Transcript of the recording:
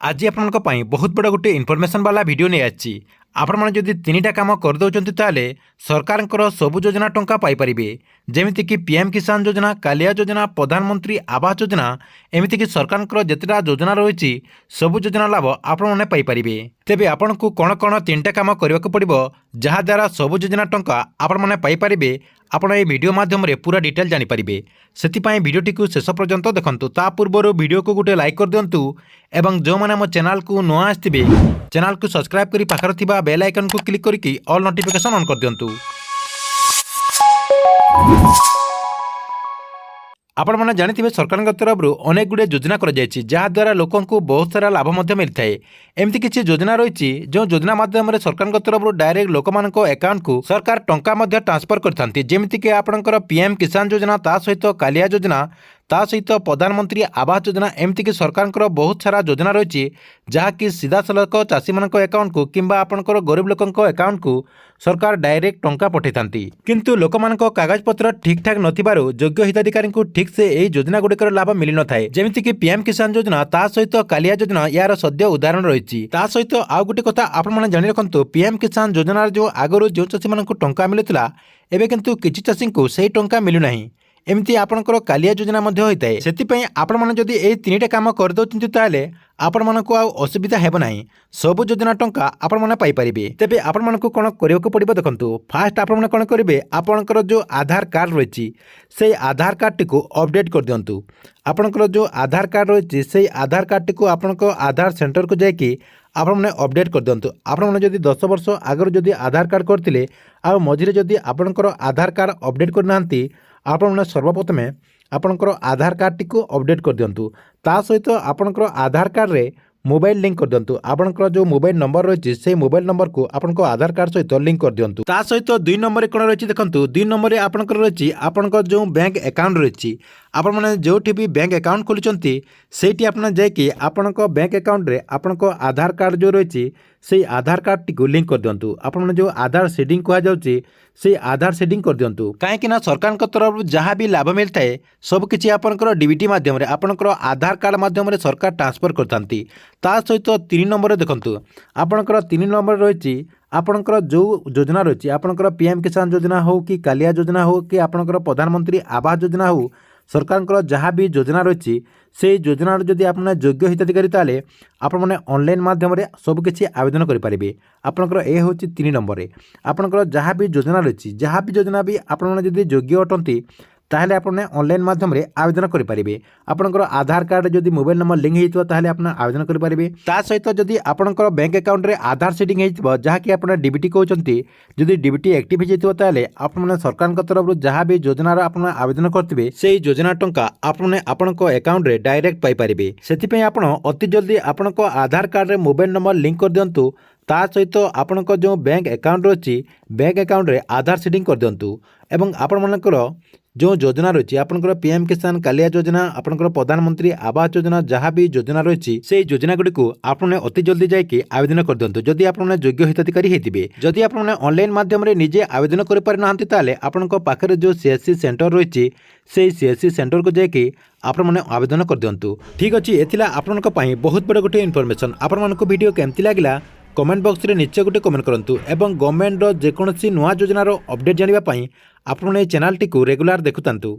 आज आपण बहुत बड़ा गोटे इनफर्मेशन वाला वीडियो नहीं आछि। आपण माने जदि तीनटा काम कर दउचंती ताले सरकार सबु योजना टंका पाई परिबे, जेमिति कि पीएम किसान योजना, कालिया योजना, प्रधानमंत्री आवास योजना, एमिति कि सरकार जेतेटा योजना रही सबु योजना लाभ आपण माने पाई परिबे। तेबे आपण को कोन कोन तीनटा काम करबा को पड़िबो जहा द्वारा सबु योजना टंका आपण माने पाई परिबे, आपण ए वीडियो माध्यम रे पूरा डिटेल जानि परिबे। सेतिपाई वीडियोटी को शेष पर्यंत देखंतु। ता पूर्व वीडियो को गोटे लाइक कर दियंतु एवं जो माने मो चैनल को नुआ आस्तिबे चैनल को सब्सक्राइब करी पाखर थिबा बेल आइकन को क्लिक करिकी ऑल नोटिफिकेशन ऑन कर दियंतु। आपण मैंने जानी सरकार तरफ अनेक गुड़े योजना कराद्वारा लोक बहुत सारा लाभ मिलता है। एमती किसी योजना रही जो योजना माध्यम सरकार तरफ डायरेक्ट लोक मान अकाउंट को सरकार टंका ट्रांसफर करते जमीक कि आपंकर पीएम किसान योजना, ता सहित कालिया योजना, ता सहित प्रधानमंत्री आवास योजना, एमती कि सरकार बहुत सारा योजना रही जहाँकि सीधा सलख चाषी मान अकाउंट को किंबा आपंकर गरीब लोक अकाउंट को सरकार डायरेक्ट टंका पठे था। किंतु लोक मान कागज पत्र ठीक ठाक नथिबारु योग्य हिताधिकारी को ठीक से यही योजना गुड़िकर लाभ मिल न थाए। जेमिति कि पीएम किसान योजना, ता सहित कालिया योजना यार सद्य उदाहरण रही। ता सहित आउ गोटे कथा आपण माने जानि रखंतु, पीएम किसान योजना जो आगरो जो चाषी मान टंका मिलुतला एबे किंतु किछि चाषी को सही टंका मिलु नाही। एमती आपणकर कालिया योजना मध्य होता है। से आपण मैंने जदि ये तीनटा काम कर दउचंती ताले आपण मानक असुविधा हेब नाही। सबु योजना टंका आपण माने पाई परिबे। तेबे आपण मानक कोन करियो पड़िबो देखंतु। फास्ट आपण माने कोन करिवे, आपणकर जो आधार कार्ड रही से आधार कार्ड को अपडेट कर दियंतु। आपणकर जो आधार कार्ड रही से आधार कार्ड को आपणक आधार सेंटर को जाकि आपण माने अपडेट कर दियंतु। आपण माने जदि 10 वर्ष आगर जदि आधार कार्ड करथिले आ मझिरे जदि आपणकर आधार कार्ड अपडेट करनांती, आपण माने सर्वप्रथमे आपणकर आधार कार्ड टी को अपडेट कर दियंतु। ता सहित आपणकर आधार कार्ड रे मोबाइल लिंक कर दियंतु। आपणकर जो मोबाइल नंबर रही से मोबाइल नंबर को आपणकर आधार कार्ड सहित लिंक कर दियंतु। ता सहित 2 नंबर कोन रही देखंतु। 2 नंबर रे आपणकर रही आपणकर जो बैंक अकाउंट रही आपण माने जोठी भी बैंक अकाउंट खोलुचंती सेठी आपण जायकि आपणकर बैंक अकाउंट रे आपणकर आधार कार्ड जो रही से आधार कार्ड टी को लिंक कर दियंतु। आपण माने जो आधार सेडिंग कहा जाउची से आधार सेडिंग कर दियंतु। काहेकि ना सरकार तरफ जहाँ भी लाभ मिलता है सब किछि आपणकर डीबीटी माध्यम रे आपणकर आधार कार्ड माध्यम रे सरकार ट्रांसफर करथांती। ता सहित 3 नंबर देखंतु। आपणकर 3 नंबर रही आपणकर जो योजना रही आपणकर पीएम किसान योजना हो कि कालिया योजना हो कि आपणकर प्रधानमंत्री आवास योजना हो, सरकार जहाँ भी योजना रही से योजना जदि आप योग्य हिताधिकारी ताले आपण माने ऑनलाइन माध्यम रे सब किछि आवेदन करि परिबे। आपणकर ए होछि 3 नंबर रे आपणकर जहाँ भी योजना रही जहाँ भी योजना भी आपण माने जदि योग्य अटंती ताहले आपने ऑनलाइन माध्यम रे आवेदन करि परिबे। आपनकर आधार कार्ड जदि मोबाइल नंबर लिंक हेइतो ताहले आपन आवेदन करि परिबे। ता सहित जदि आपनकर बैंक अकाउंट रे आधार सेटिंग हेइतो जहाँ कि आपन डीबीटी कहउचंती, जदि डीबीटी एक्टिव हेइतो ताहले आपन सरकार के तरफ जहाँ भी योजना रा आपन आवेदन करथिबे सेही योजना टंका आपने आपनक अकाउंट रे डायरेक्ट पाई परिबे। सेति पई आपन अति जल्दी आपनक आधार कार्ड रे मोबाइल नंबर लिंक कर दियंतु। ता सहित आपनक जो बैंक अकाउंट रही बैंक अकाउंट रे आधार सेटिंग कर दियंतु एवं आपण मानकर जो योजना रही आपनकर पीएम किसान, कालिया योजना, आपनकर प्रधानमंत्री आवास योजना जहाँ भी योजना रही से योजना गुड़ी को आपने अति जल्दी जाकि आवेदन कर दियंतु जदि आपने योग्य हिताधिकारी हेतिबे। जदि आपने ऑनलाइन माध्यम रे निजे आवेदन करि पारि नाहंती ताले आपनक पाखरे जो सीएससी सेंटर रही से सीएससी सेंटर को जाकि आपण माने आवेदन कर दियंतु। ठीक अछि, एथिला आपनक पई बहुत बड़ गोटे इनफॉरमेशन। आपण मानको वीडियो केमति लागिला कमेंट बॉक्स रे नीचे गोटे कमेंट करंतु एवं गवर्नमेंट रो जेकोसी नुआ योजना रो अपडेट जानिबा पई आपण ए चैनल टी को रेगुलर देखुतंतु।